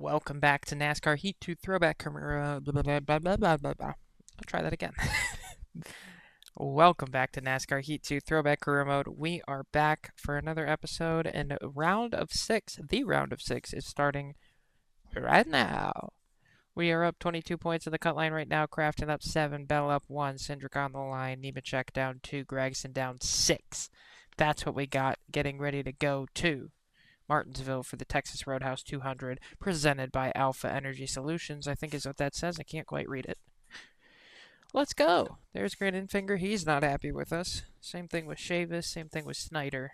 Welcome back to NASCAR Heat 2 Throwback. Blah, blah, blah, blah, blah, blah, blah, blah. I'll try that again. Welcome back to NASCAR Heat 2 Throwback Career Mode. We are back for another episode, and round of six, the round of six, is starting right now. We are up 22 points in the cut line right now. Crafton up 7, Bell up 1, Cindric on the line, Nemechek down 2, Gregson down 6. That's what we got getting ready to go to Martinsville for the Texas Roadhouse 200, presented by Alpha Energy Solutions, I think is what that says. I can't quite read it. Let's go. There's Grandenfinger. He's not happy with us. Same thing with Chavis. Same thing with Snyder.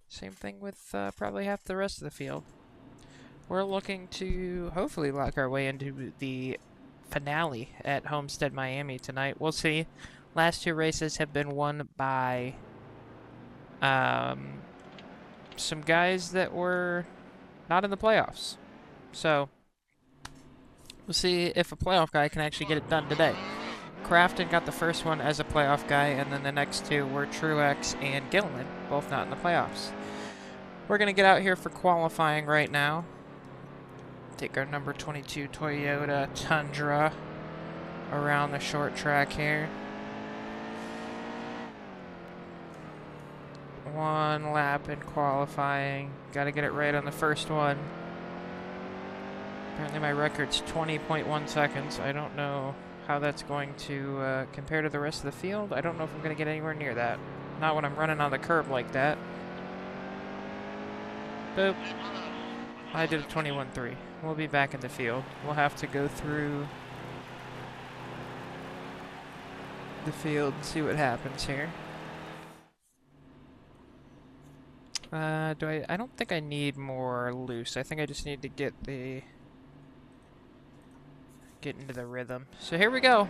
Same thing with probably half the rest of the field. We're looking to hopefully lock our way into the finale at Homestead, Miami tonight. We'll see. Last two races have been won by some guys that were not in the playoffs. So, we'll see if a playoff guy can actually get it done today. Crafton got the first one as a playoff guy, and then the next two were Truex and Gilliland, both not in the playoffs. We're going to get out here for qualifying right now. Take our number 22 Toyota Tundra around the short track here. One lap in qualifying. Got to get it right on the first one. Apparently my record's 20.1 seconds. I don't know how that's going to compare to the rest of the field. I don't know if I'm going to get anywhere near that. Not when I'm running on the curb like that. Boop. I did a 21.3. We'll be back in the field. We'll have to go through the field and see what happens here. I don't think I need more loose. I think I just need to get into the rhythm. So here we go.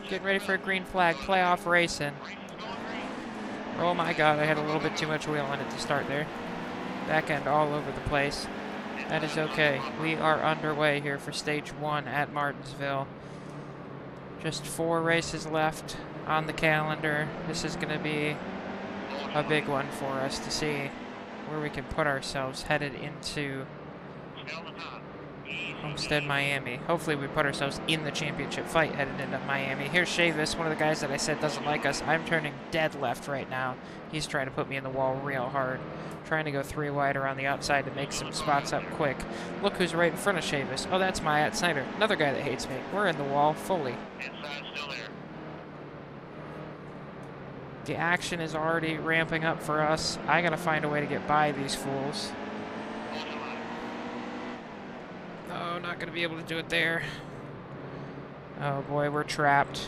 Getting ready for a green flag playoff racing. Oh my god, I had a little bit too much wheel on it to start there. Back end all over the place. That is okay. We are underway here for stage 1 at Martinsville. Just 4 races left on the calendar. This is going to be a big one for us to see where we can put ourselves headed into Homestead, Miami. Hopefully we put ourselves in the championship fight headed into Miami. Here's Chavis, one of the guys that I said doesn't like us. I'm turning dead left right now. He's trying to put me in the wall real hard. Trying to go 3 wide around the outside to make some spots up quick. Look who's right in front of Chavis. Oh, that's Matt Snyder. Another guy that hates me. We're in the wall fully. The action is already ramping up for us. I gotta find a way to get by these fools. Oh, not gonna be able to do it there. Oh boy, we're trapped.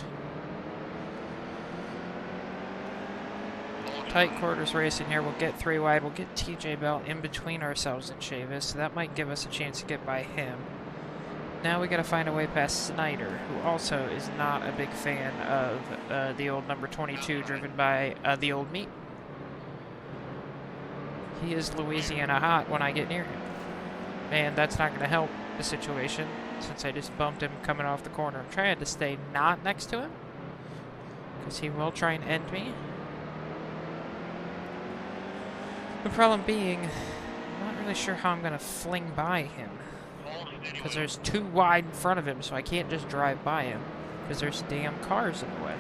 Tight quarters racing here. We'll get 3 wide. We'll get TJ Bell in between ourselves and Chavis, so that might give us a chance to get by him. Now we gotta find a way past Snyder, who also is not a big fan of the old number 22 driven by the old meat. He is Louisiana hot when I get near him. And that's not gonna help the situation since I just bumped him coming off the corner. I'm trying to stay not next to him because he will try and end me. The problem being, I'm not really sure how I'm gonna fling by him. Because there's 2 wide in front of him, so I can't just drive by him. Because there's damn cars in the way.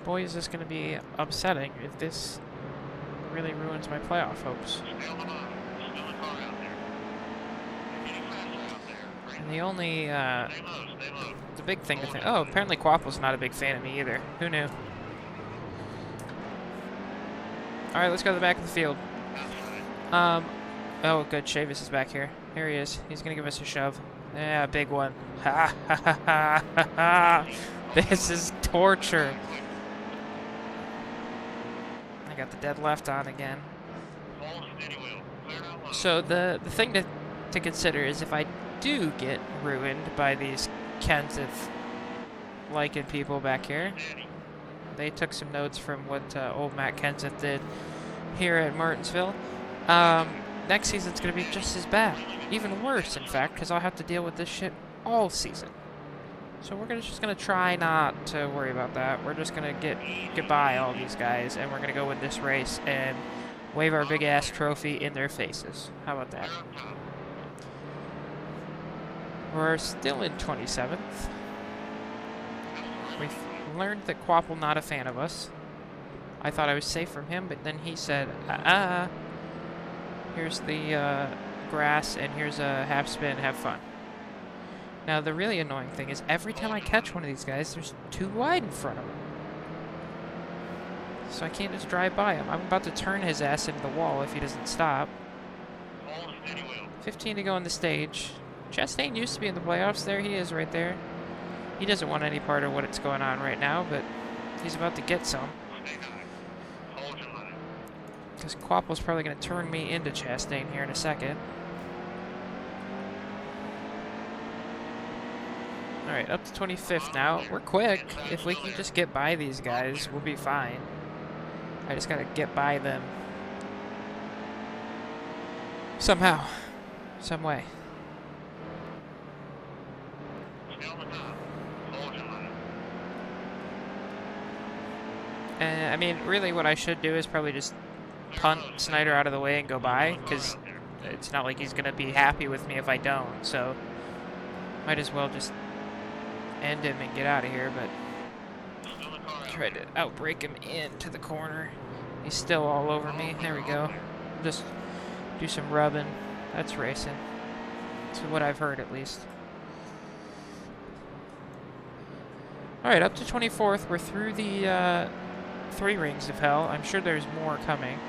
Boy, is this going to be upsetting if this really ruins my playoff hopes. And the only, the big thing to think... Oh, apparently Quapple's not a big fan of me either. Who knew? Alright, let's go to the back of the field. Oh, good. Chavis is back here. Here he is. He's gonna give us a shove. Yeah, big one. Ha ha ha ha ha ha. This is torture. I got the dead left on again. So the thing to consider is if I do get ruined by these Kenseth liking people back here. They took some notes from what old Matt Kenseth did here at Martinsville. Next season's going to be just as bad. Even worse, in fact, because I'll have to deal with this shit all season. So we're just going to try not to worry about that. We're just going to get by all these guys, and we're going to go win this race, and wave our big ass trophy in their faces. How about that? We're still in 27th. We've learned that Quapple not a fan of us. I thought I was safe from him, but then he said, here's the grass, and here's a half spin, have fun. Now, the really annoying thing is every time I catch one of these guys, there's too wide in front of him. So I can't just drive by him. I'm about to turn his ass into the wall if he doesn't stop. 15 to go on the stage. Chastain used to be in the playoffs. There he is right there. He doesn't want any part of what's going on right now, but he's about to get some. Because Quapple's probably going to turn me into Chastain here in a second. Alright, up to 25th now. We're quick. If we can just get by these guys, we'll be fine. I just got to get by them. Somehow. Some way. I mean, really what I should do is probably just punt Snyder out of the way and go by, because it's not like he's going to be happy with me if I don't, so might as well just end him and get out of here, but try to outbrake him into the corner. He's still all over me. There we go. Just do some rubbing. That's racing. That's what I've heard, at least. Alright, up to 24th. We're through the 3 rings of hell. I'm sure there's more coming.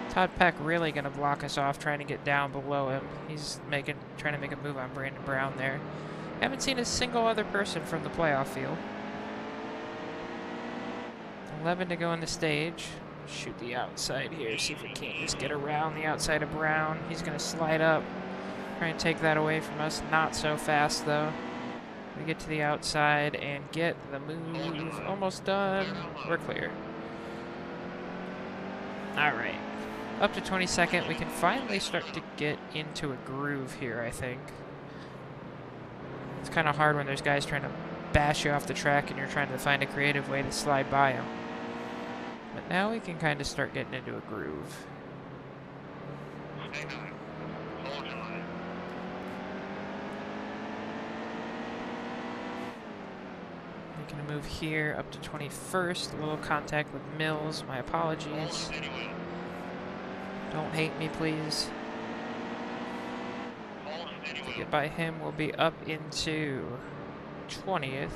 Todd Peck really going to block us off, trying to get down below him. He's trying to make a move on Brandon Brown there. Haven't seen a single other person from the playoff field. 11 to go on the stage. Shoot the outside here. See if we can't just get around the outside of Brown. He's going to slide up. Try and take that away from us. Not so fast, though. We get to the outside and get the move. Almost done. We're clear. Alright. Up to 22nd. We can finally start to get into a groove here, I think. It's kind of hard when there's guys trying to bash you off the track and you're trying to find a creative way to slide by them. But now we can kind of start getting into a groove. Making a move here up to 21st. A little contact with Mills. My apologies. Don't hate me, please. If we get by him, we'll be up into 20th.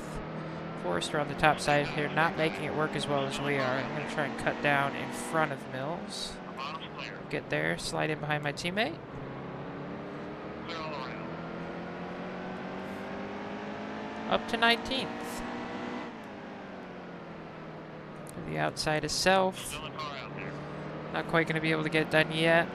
Forrester on the top side here, not making it work as well as we are. I'm going to try and cut down in front of Mills. Get there, slide in behind my teammate. Up to 19th. To the outside of Self. Not quite going to be able to get it done yet.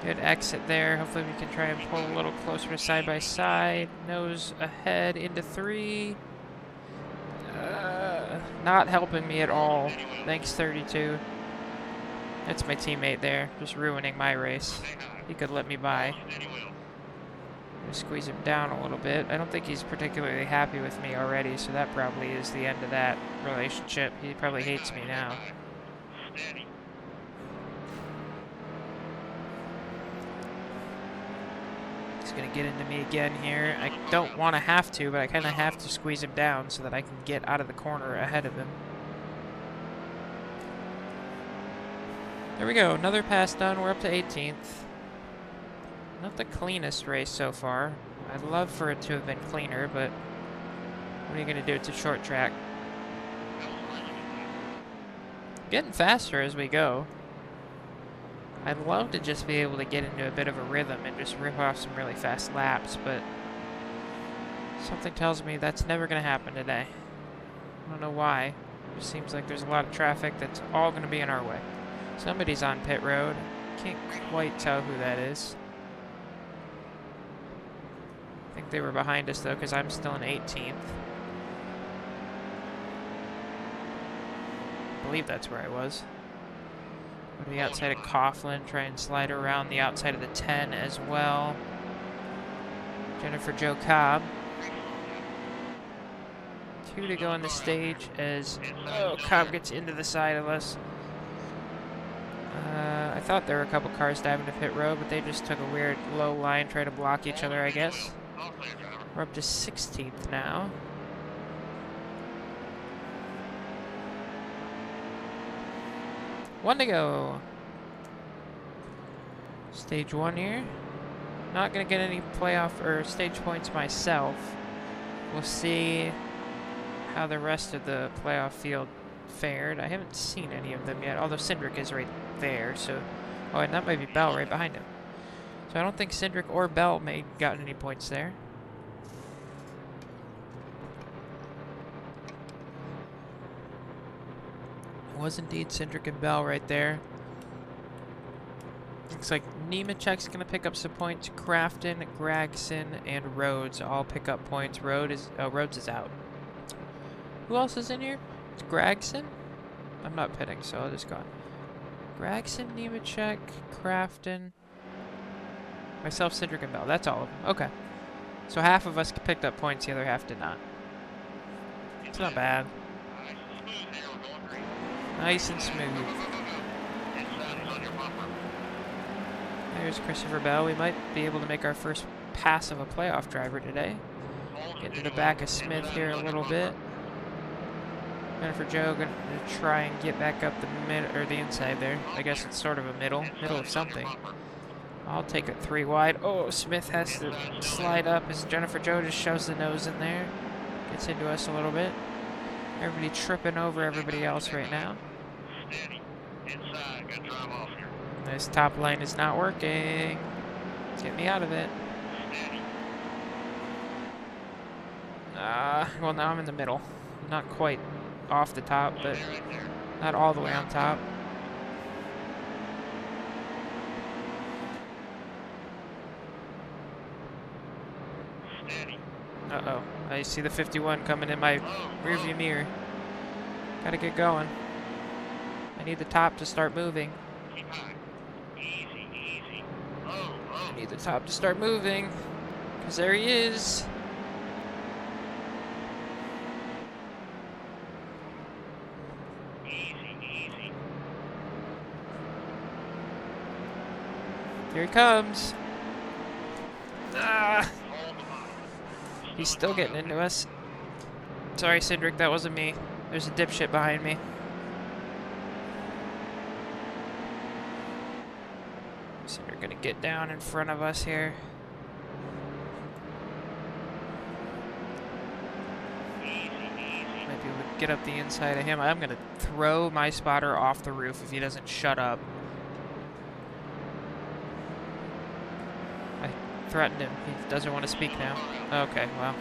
Good exit there. Hopefully we can try and pull a little closer to side by side. Nose ahead into 3. Not helping me at all. Thanks, 32. That's my teammate there, just ruining my race. He could let me by. Squeeze him down a little bit. I don't think he's particularly happy with me already, so that probably is the end of that relationship. He probably hates me now. He's going to get into me again here. I don't want to have to, but I kind of have to squeeze him down so that I can get out of the corner ahead of him. There we go. Another pass done. We're up to 18th. Not the cleanest race so far. I'd love for it to have been cleaner, but what are you going to do? It's a short track. Getting faster as we go. I'd love to just be able to get into a bit of a rhythm and just rip off some really fast laps, but something tells me that's never going to happen today. I don't know why. It just seems like there's a lot of traffic that's all going to be in our way. Somebody's on pit road. Can't quite tell who that is. I think they were behind us, though, because I'm still in 18th. I believe that's where I was. Go to the outside of Coughlin, try and slide around the outside of the 10 as well. Jennifer Jo Cobb. 2 to go on the stage as Cobb gets into the side of us. I thought there were a couple cars diving to pit road, but they just took a weird low line, trying to block each other, I guess. We're up to 16th now. One to go. Stage 1 here. Not going to get any playoff or stage points myself. We'll see how the rest of the playoff field fared. I haven't seen any of them yet, although Cindric is right there, so... Oh, and that might be Bell right behind him. So I don't think Cindric or Bell may have gotten any points there. It was indeed Cindric and Bell right there. Looks like Nemechek's going to pick up some points. Crafton, Gragson, and Rhodes all pick up points. Rhodes is out. Who else is in here? It's Gragson? I'm not pitting, so I'll just go on. Gragson, Nemechek, Crafton, myself, Cindric, and Bell. That's all of them. Okay. So half of us picked up points, the other half did not. It's not bad. Nice and smooth. There's Christopher Bell. We might be able to make our first pass of a playoff driver today. Get to the back of Smith here a little bit. Jennifer Jo going to try and get back up the mid or the inside there. I guess it's sort of a middle of something. I'll take it 3 wide. Oh, Smith has to slide up as Jennifer Jo just shoves the nose in there. Gets into us a little bit. Everybody tripping over everybody else right now. This top line is not working. Get me out of it. Well, now I'm in the middle. Not quite off the top, but not all the way on top. Uh-oh. I see the 51 coming in my rearview mirror. Gotta get going. I need the top to start moving. I need the top to start moving. Because there he is. Here he comes. Ah! He's still getting into us. Sorry, Cindric, that wasn't me. There's a dipshit behind me. Cindric gonna get down in front of us here. Maybe we'll get up the inside of him. I'm gonna throw my spotter off the roof if he doesn't shut up. Threatened him. He doesn't want to speak now. Okay, well.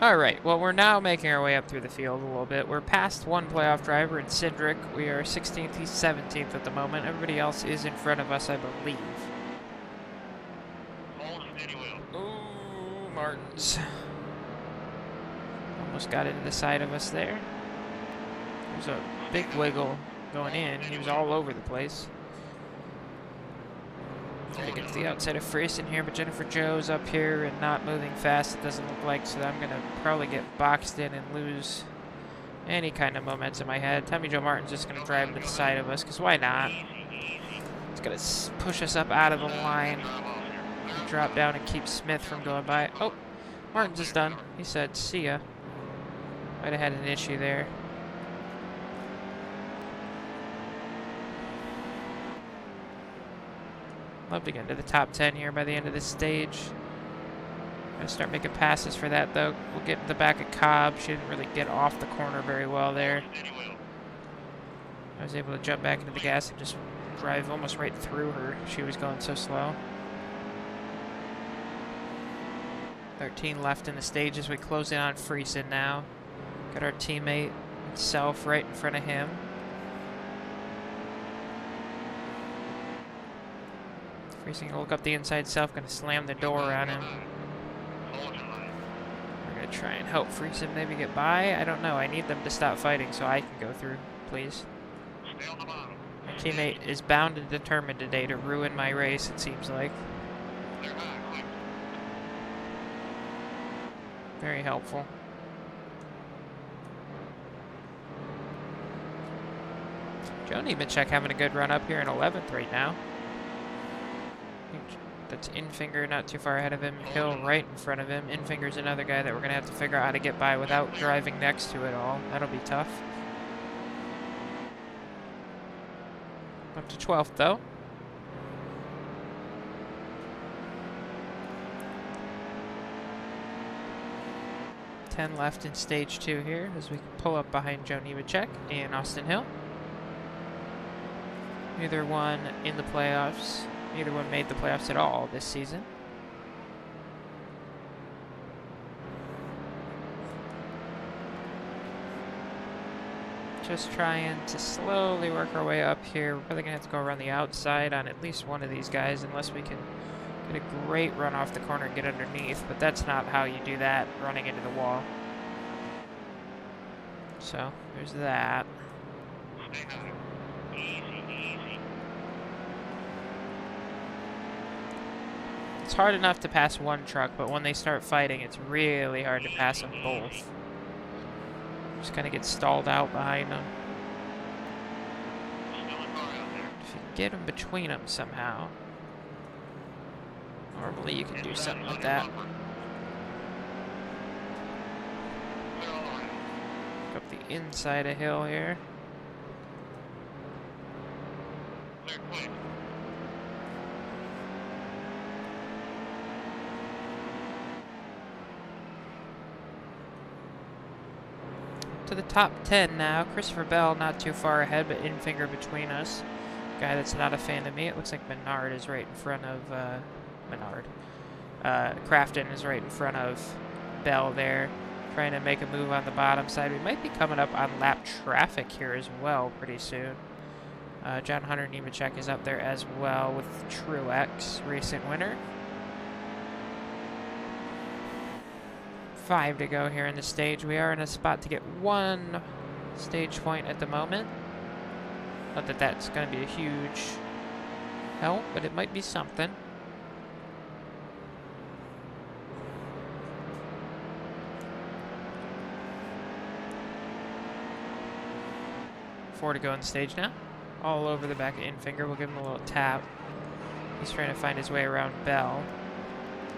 Alright, well, we're now making our way up through the field a little bit. We're past one playoff driver in Cindric. We are 16th, he's 17th at the moment. Everybody else is in front of us, I believe. Ooh, Martins. Almost got into the side of us there. There's a big wiggle going in. He was all over the place. Trying to get to the outside of Friesen here, but Jennifer Jo's up here and not moving fast, it doesn't look like, so I'm going to probably get boxed in and lose any kind of momentum I had. Tommy Joe Martin's just going to drive to the side of us, because why not? It's going to push us up out of the line. Drop down and keep Smith from going by. Oh, Martin's is done. He said, see ya. Might have had an issue there. Love to get into the top 10 here by the end of this stage. Gonna start making passes for that though. We'll get in the back of Cobb. She didn't really get off the corner very well there. I was able to jump back into the gas and just drive almost right through her. She was going so slow. 13 left in the stage as we close in on Friesen now. Got our teammate himself right in front of him. Friesen gonna look up the inside self, gonna slam the door on him. We're gonna to try and help freeze him, maybe get by. I don't know. I need them to stop fighting so I can go through, please. Stay on the bottom. My teammate is bound and determined today to ruin my race, it seems like. Clear high, right. Very helpful. Joe Nemechek having a good run up here in 11th right now. That's Infinger not too far ahead of him. Hill right in front of him. Infinger's another guy that we're going to have to figure out how to get by without driving next to it all. That'll be tough. Up to 12th though. Ten left in stage 2 here as we pull up behind Joe Nemechek and Austin Hill. Neither one in the playoffs. Neither one made the playoffs at all this season. Just trying to slowly work our way up here. We're probably going to have to go around the outside on at least one of these guys unless we can get a great run off the corner and get underneath. But that's not how you do that, running into the wall. So, there's that. Stay high. Easy, easy. It's hard enough to pass one truck, but when they start fighting, it's really hard to pass them both. Just kind of get stalled out behind them. Still a car out there. If you can get them between them somehow. Normally you can do something like that. Clear all around. Up the inside of Hill here. Clear quick. To the top 10 now. Christopher Bell not too far ahead, but Infinger between us. Guy that's not a fan of me. It looks like Menard is right in front of Crafton is right in front of Bell there, trying to make a move on the bottom side. We might be coming up on lap traffic here as well pretty soon. John Hunter Nemechek is up there as well with Truex, recent winner. 5 to go here in the stage. We are in a spot to get 1 stage point at the moment. Not that that's going to be a huge help, but it might be something. Four to go in the stage now. All over the back of Infinger. We'll give him a little tap. He's trying to find his way around Bell.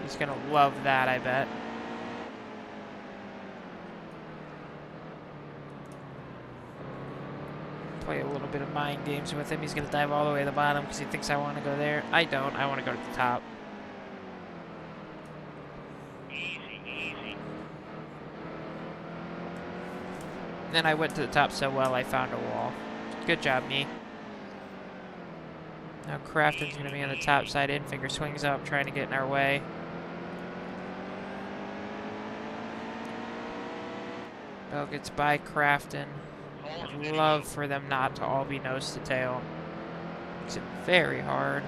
He's going to love that, I bet. Play a little bit of mind games with him. He's going to dive all the way to the bottom because he thinks I want to go there. I don't. I want to go to the top. Easy, easy. Then I went to the top so well I found a wall. Good job, me. Now Crafton's going to be on the top side. Infinger swings up, trying to get in our way. Bell gets by Crafton. I'd love for them not to all be nose to tail. Makes it very hard.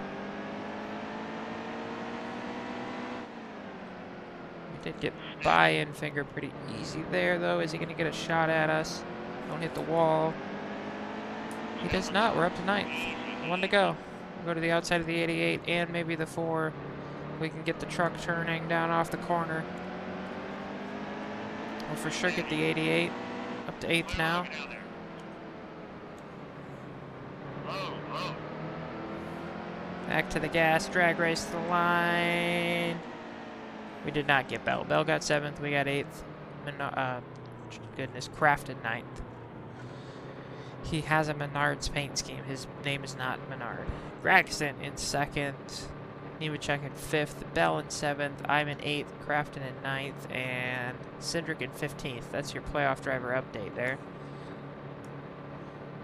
We did get by Infinger pretty easy there, though. Is he going to get a shot at us? Don't hit the wall. He does not. We're up to 9th. 1 to go. We'll go to the outside of the 88 and maybe the 4. We can get the truck turning down off the corner. We'll for sure get the 88. Up to 8th now. Back to the gas, drag race to the line. We did not get Bell. Bell got 7th, we got 8th. Goodness, Crafton 9th. He has a Menard's paint scheme. His name is not Menard. Gregson in 2nd. Nemechek in 5th. Bell in 7th. I'm in 8th. Crafton in 9th. And Cindric in 15th. That's your playoff driver update there.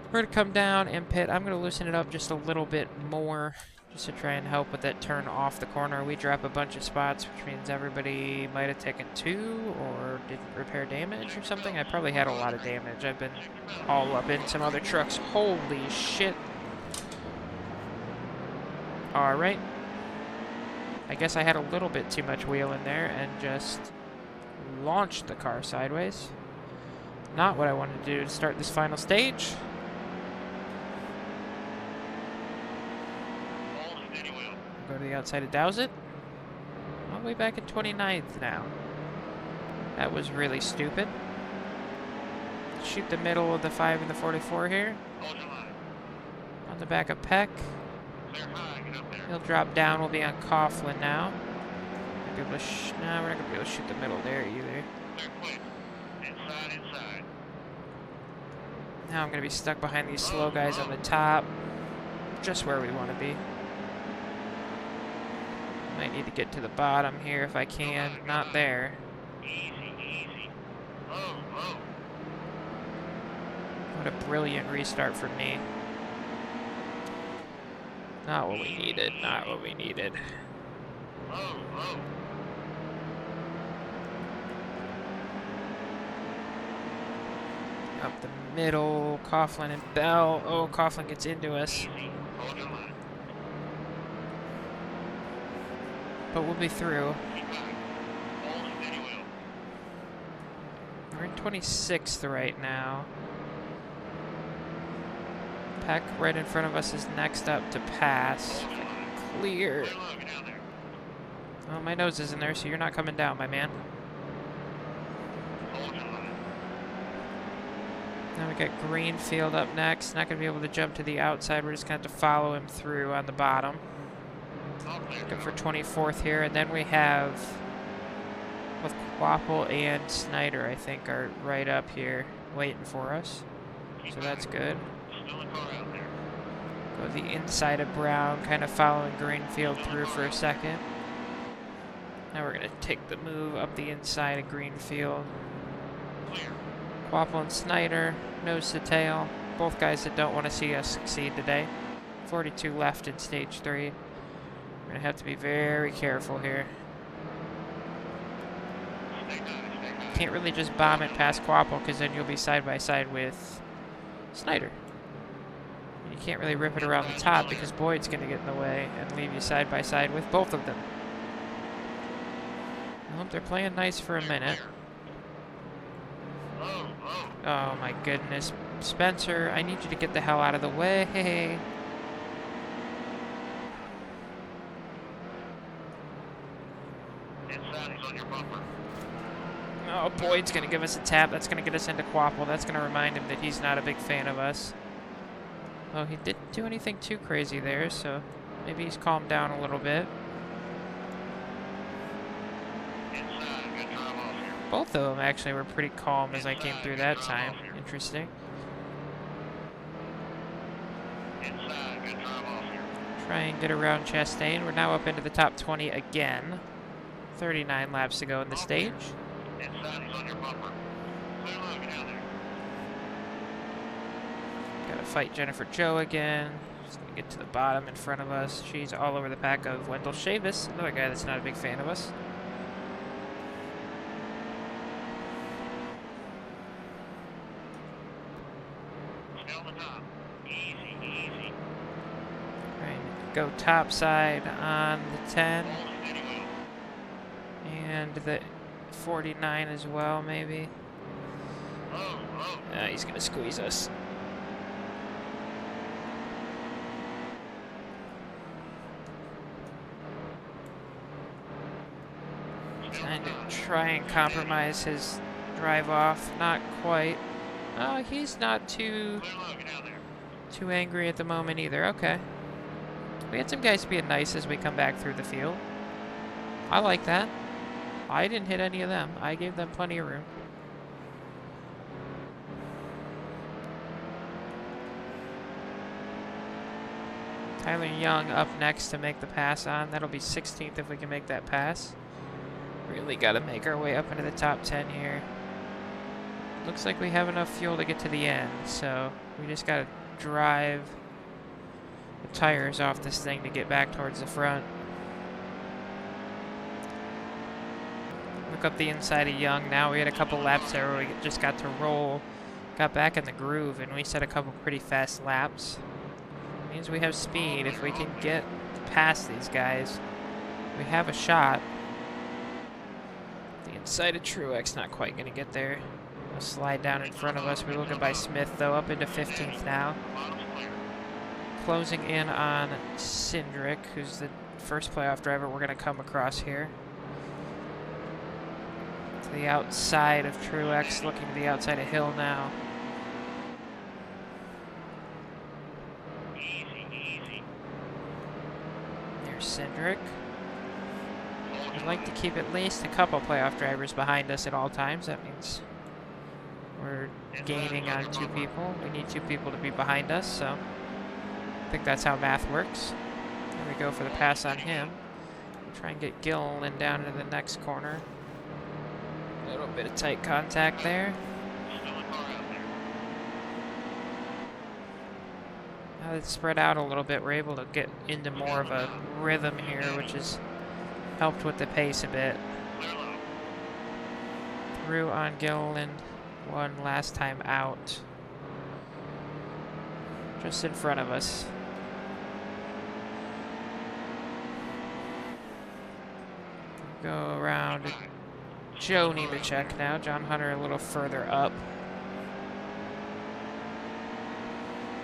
We're going to come down and pit. I'm going to loosen it up just a little bit more just to try and help with that turn off the corner. We drop a bunch of spots, which means everybody might have taken 2 or didn't repair damage or something. I probably had a lot of damage. I've been all up in some other trucks. Holy shit. All right. I guess I had a little bit too much wheel in there and just launched the car sideways. Not what I wanted to do to start this final stage. Hold steady wheel. Go to the outside to douse it. All the way back in 29th now. That was really stupid. Shoot the middle of the 5 and the 44 here. Hold your line. On the back of Peck. Clear high. Get up there. He'll drop down. We'll be on Coughlin now. We're not gonna be able to shoot the middle there either. Clear quick. Inside. Now I'm gonna be stuck behind these slow guys on the top. Just where we want to be. Might need to get to the bottom here if I can. Not there. Easy. Low. What a brilliant restart for me. Not what we needed. Not what we needed. Low. Up the middle. Coughlin and Bell. Oh, Coughlin gets into us. Easy. Hold your line. But we'll be through. Keep high. Hold steady wheel. We're in 26th right now. Peck right in front of us is next up to pass. Hold your line. Clear. Clear low. Get down there. Oh, my nose is in there, so you're not coming down, my man. Hold your line. Now we got Greenfield up next. Not going to be able to jump to the outside. We're just going to have to follow him through on the bottom. All clear. Looking for 24th here. And then we have both Quapple and Snyder, I think, are right up here waiting for us. Keep So that's high. good. Still a car out there. Go the inside of Brown, kind of following Greenfield through for a second. Now we're going to take the move up the inside of Greenfield. Clear. Quapple and Snyder, nose to tail. Both guys that don't want to see us succeed today. 42 left in stage 3. We're going to have to be very careful here. Stay high. Can't really just bomb it past Quapple because then you'll be side by side with Snyder. You can't really rip it around the top because Boyd's going to get in the way and leave you side by side with both of them. Well, they're playing nice for a minute. Low. Oh my goodness. Spencer, I need you to get the hell out of the way. Inside is on your bumper. Oh, Boyd's going to give us a tap. That's going to get us into Quapple. That's going to remind him that he's not a big fan of us. Oh, he didn't do anything too crazy there, so maybe he's calmed down a little bit. Inside. Good drive off here. Both of them actually were pretty calm as I came through that time. Interesting. Inside. Good drive off here. Try and get around Chastain. We're now up into the top 20 again. 39 laps to go in the stage. Inside is on your bumper. Clear low. Get down there. Gotta fight Jennifer Joe again. She's gonna get to the bottom in front of us. She's all over the pack of Wendell Chavis, another guy that's not a big fan of us. Stay on the top. Easy. Trying to go top side on the 10 Hold steady wheel. and the 49 as well, maybe. Low. He's gonna squeeze us. Trying to try and compromise his drive off. Not quite. Oh, he's not too Clear low. Get down there. too angry at the moment either. Okay. We had some guys being nice as we come back through the field. I like that. I didn't hit any of them. I gave them plenty of room. Tyler Young up next to make the pass on. That'll be 16th if we can make that pass. Really got to make our way up into the top 10 here. Looks like we have enough fuel to get to the end, so we just got to drive the tires off this thing to get back towards the front. Look up the inside of Young. Now we had a couple laps there where we just got to roll, got back in the groove, and we set a couple pretty fast laps. Means we have speed. If we can get past these guys, we have a shot. The Inside of Truex, not quite going to get there. We'll slide down in front of us. We're looking by Smith, though, up into 15th now. Closing in on Cindric, who's the first playoff driver we're going to come across here. To the outside of Truex, looking to the outside of Hill now. There's Cindric. We'd like to keep at least a couple playoff drivers behind us at all times. That means we're gaining on 2 people. We need 2 people to be behind us, so I think that's how math works. There we go for the pass on him. We'll try and get Gilliland down into the next corner. A little bit of tight contact there. Now that it's spread out a little bit, we're able to get into more of a rhythm here, which has helped with the pace a bit. Through on Gilliland, one last time out. Just in front of us. Go around Joe Nemechek now. John Hunter a little further up.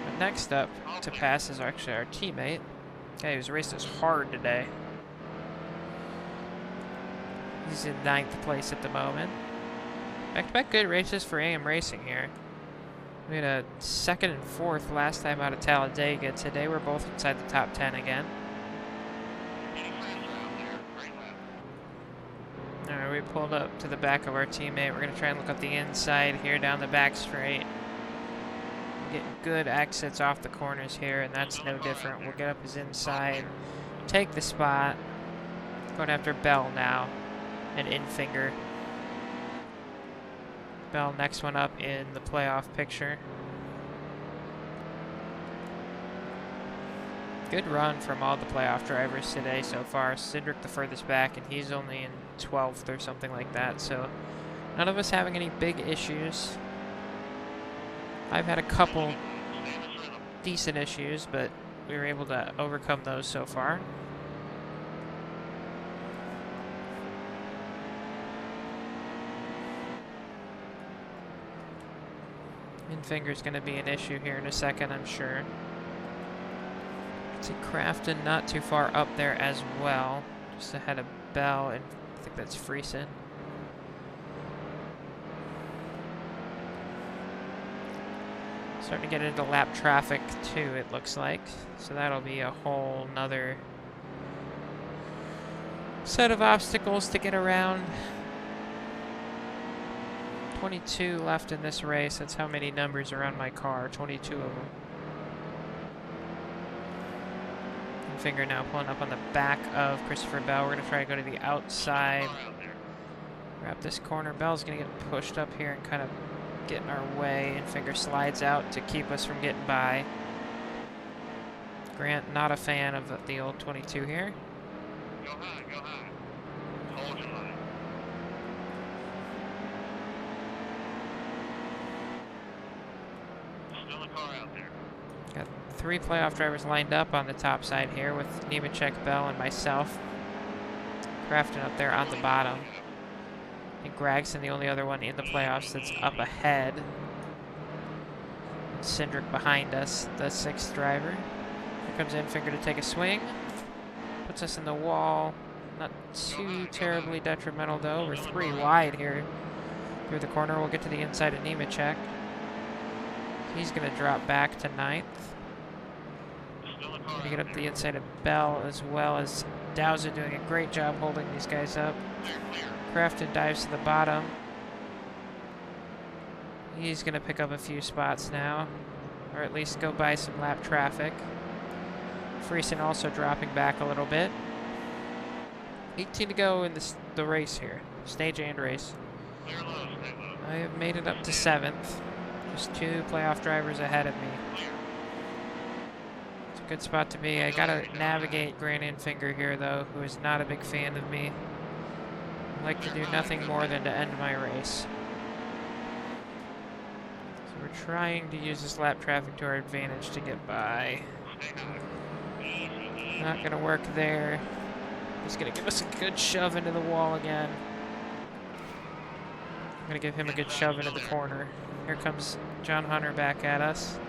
But next up to pass is actually our teammate. Guy who's raced us hard today. He's in 9th place at the moment. Back-to-back good races for AM Racing here. We had a 2nd and 4th last time out of Talladega. Today we're both inside the top 10 again. Alright, we pulled up to the back of our teammate. We're going to try and look up the inside here down the back straight. We're getting good exits off the corners here, and that's no different. We'll get up his inside, take the spot. Going after Bell now, and Infinger. Bell next one up in the playoff picture. Good run from all the playoff drivers today so far. Cindric the furthest back, and he's only in 12th or something like that, so none of us having any big issues. I've had a couple decent issues, but we were able to overcome those so far. Infinger's going to be an issue here in a second, I'm sure. See Crafton not too far up there as well. Just ahead of Bell, and I think that's Friesen. Starting to get into lap traffic too, it looks like. So that'll be a whole nother set of obstacles to get around. 22 left in this race. That's how many numbers are on my car. 22 of them. Finger now pulling up on the back of Christopher Bell. We're going to try to go to the outside. Wrap this corner. Bell's going to get pushed up here and kind of get in our way. And Finger slides out to keep us from getting by. Grant, not a fan of the old 22 here. Go high, go high. Hold your line. Still a car out there. Got 3 playoff drivers lined up on the top side here with Nemechek, Bell, and myself. Crafton up there on the bottom. And Gregson, the only other one in the playoffs that's up ahead. And Cindric behind us, the 6th driver. Here comes Infinger to take a swing. Puts us in the wall. Not too terribly detrimental though. We're 3 wide here through the corner. We'll get to the inside of Nemechek. He's going to drop back to 9th. Going to get up the inside of Bell as well as Dowser doing a great job holding these guys up. Crafton dives to the bottom. He's going to pick up a few spots now, or at least go by some lap traffic. Friesen also dropping back a little bit. 18 to go in the race here, stage and race. I have made it up to 7th. Just 2 playoff drivers ahead of me. It's a good spot to be. I gotta navigate Grant Infinger here though, who is not a big fan of me. I'd like to do nothing more than to end my race. So we're trying to use this lap traffic to our advantage to get by. Not gonna work there. He's gonna give us a good shove into the wall again. I'm gonna give him a good shove into the corner. Here comes John Hunter back at us.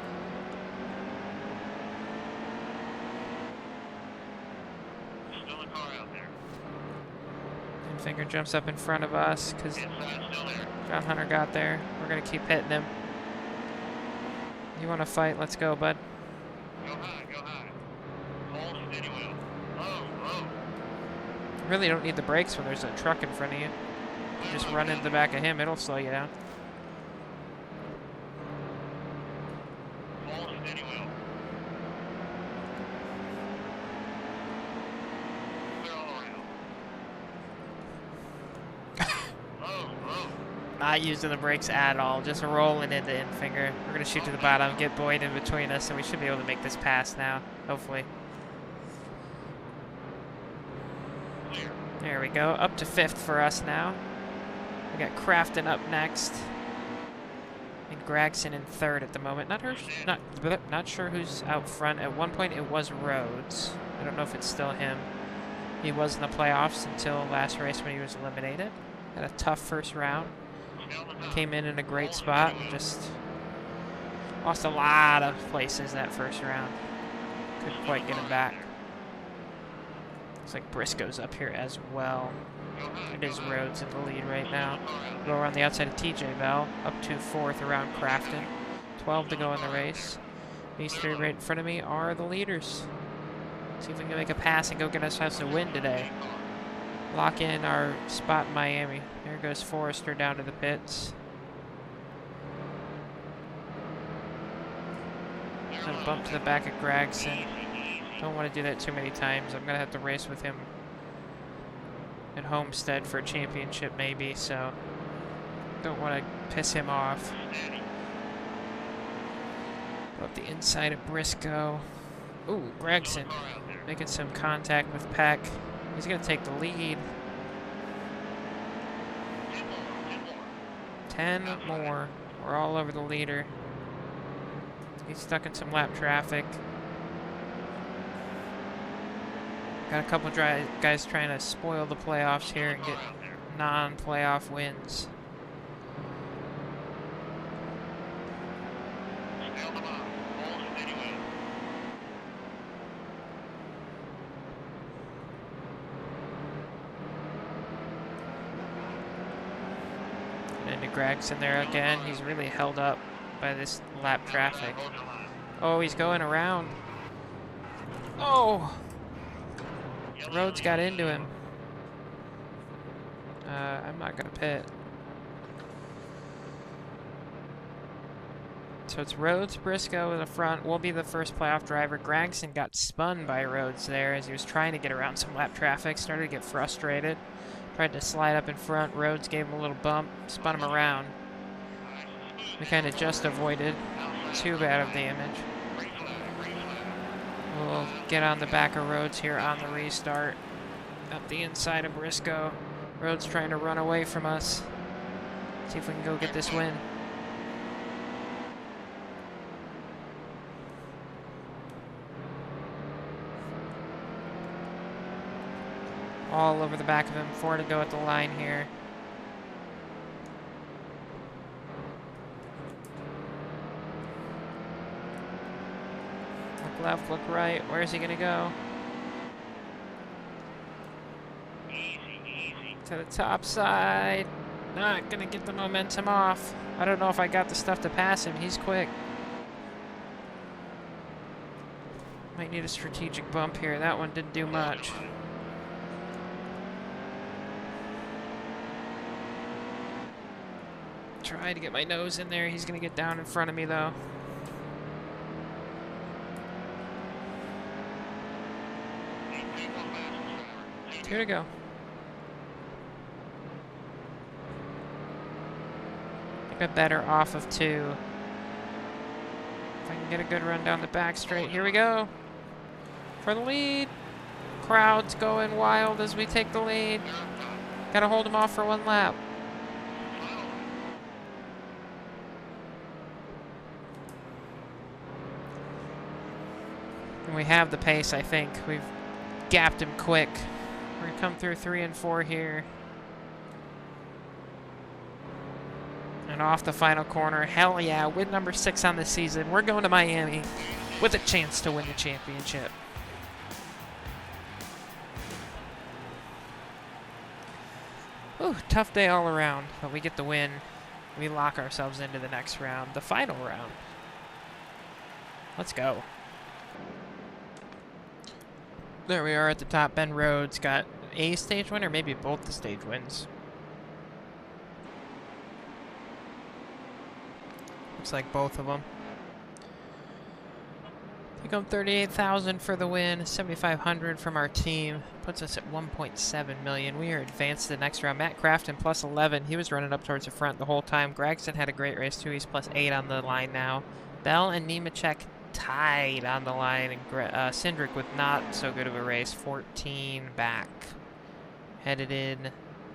Still a car out there. Finger jumps up in front of us because Inside still there. John Hunter got there. We're gonna keep hitting him. You want to fight? Let's go, bud. Go high, go high. Hold steady wheel. Low, low. You really don't need the brakes when there's a truck in front of you. You just run into the back of him, it'll slow you down. Hold steady wheel. Clear all around. Low, low. Not using the brakes at all, just rolling into in finger. We're gonna shoot to the bottom, get Boyd in between us, and we should be able to make this pass now, hopefully. Clear. There we go, up to 5th for us now. We got Crafton up next. And Gregson in 3rd at the moment. Not sure who's out front. At one point it was Rhodes. I don't know if it's still him. He was in the playoffs until last race when he was eliminated. Had a tough first round. Came in a great spot and just lost a lot of places that first round. Couldn't quite get him back. Looks like Briscoe's up here as well. It is Rhodes in the lead right now. Go around the outside of TJ Bell, up to 4th around Crafton. 12 to go in the race. These 3 right in front of me are the leaders. See if we can make a pass and go get ourselves a win today. Lock in our spot in Miami. There goes Forrester down to the pits. Gonna bump to the back of Gregson. Don't want to do that too many times. I'm gonna have to race with him at Homestead for a championship maybe, so don't want to piss him off. Go up the inside of Briscoe. Ooh, Gregson making some contact with Peck. He's going to take the lead. 10 more. We're all over the leader. He's stuck in some lap traffic. Got a couple guys trying to spoil the playoffs here and get non-playoff wins. Into Gregson there again. He's really held up by this lap traffic. Oh, he's going around. Oh! Rhodes got into him. I'm not gonna pit. So it's Rhodes, Briscoe in the front. We'll be the first playoff driver. Gregson got spun by Rhodes there as he was trying to get around some lap traffic. Started to get frustrated. Tried to slide up in front. Rhodes gave him a little bump, spun him around. We kind of just avoided too bad of damage. We'll get on the back of Rhodes here on the restart. Up the inside of Briscoe. Rhodes trying to run away from us. See if we can go get this win. All over the back of him. 4 to go at the line here. Look left, look right. Where's he gonna go? To the top side. Not gonna get the momentum off. I don't know if I got the stuff to pass him. He's quick. Might need a strategic bump here. That one didn't do much. Try to get my nose in there. He's gonna get down in front of me though. Two to go. I think I'm better off of 2. If I can get a good run down the back straight. Here we go. For the lead. Crowd's going wild as we take the lead. Gotta hold him off for 1 lap. And we have the pace, I think. We've gapped him quick. We're gonna come through 3 and 4 here. And off the final corner, hell yeah, win number 6 on the season. We're going to Miami with a chance to win the championship. Ooh, tough day all around, but we get the win. We lock ourselves into the next round, the final round. Let's go. There we are at the top. Ben Rhodes got a stage win, or maybe both the stage wins. Looks like both of them. Take home $38,000 for the win, $7,500 from our team. Puts us at $1.7 million. We are advanced to the next round. Matt Crafton plus 11. He was running up towards the front the whole time. Gregson had a great race too. He's plus 8 on the line now. Bell and Nemechek tied on the line, and Cindric with not so good of a race, 14 back. Headed in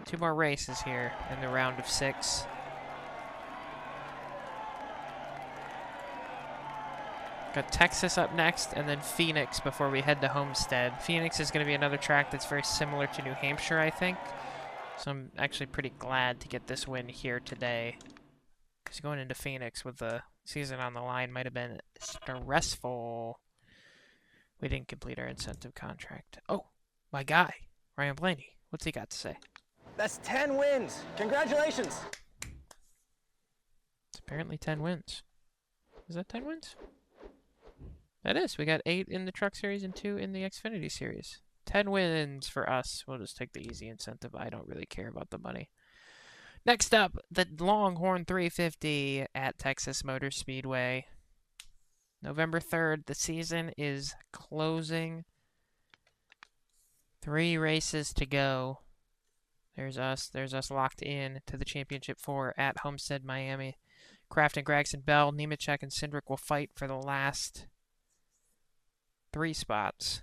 2 more races here in the round of 6. Got Texas up next, and then Phoenix before we head to Homestead. Phoenix is going to be another track that's very similar to New Hampshire, I think. So I'm actually pretty glad to get this win here today. Because going into Phoenix with the season on the line might have been stressful. We didn't complete our incentive contract. Oh, my guy, Ryan Blaney. What's he got to say? That's 10 wins. Congratulations. It's apparently 10 wins. Is that 10 wins? That is. We got 8 in the Truck Series and 2 in the Xfinity Series. 10 wins for us. We'll just take the easy incentive. I don't really care about the money. Next up, the Longhorn 350 at Texas Motor Speedway. November 3rd, the season is closing. 3 races to go. There's us locked in to the Championship 4 at Homestead, Miami. Crafton, Gregson, Bell, Nemechek, and Cindric will fight for the last 3 spots.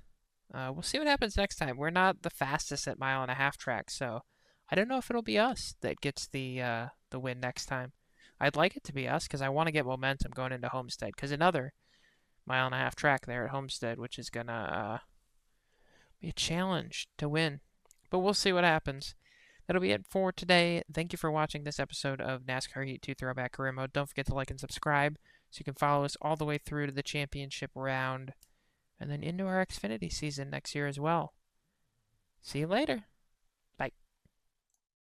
We'll see what happens next time. We're not the fastest at 1.5-mile track, so I don't know if it'll be us that gets the win next time. I'd like it to be us because I want to get momentum going into Homestead, because another 1.5-mile track there at Homestead, which is gonna be a challenge to win. But we'll see what happens. That'll be it for today. Thank you for watching this episode of NASCAR Heat 2 Throwback Career Mode. Don't forget to like and subscribe so you can follow us all the way through to the championship round and then into our Xfinity season next year as well. See you later.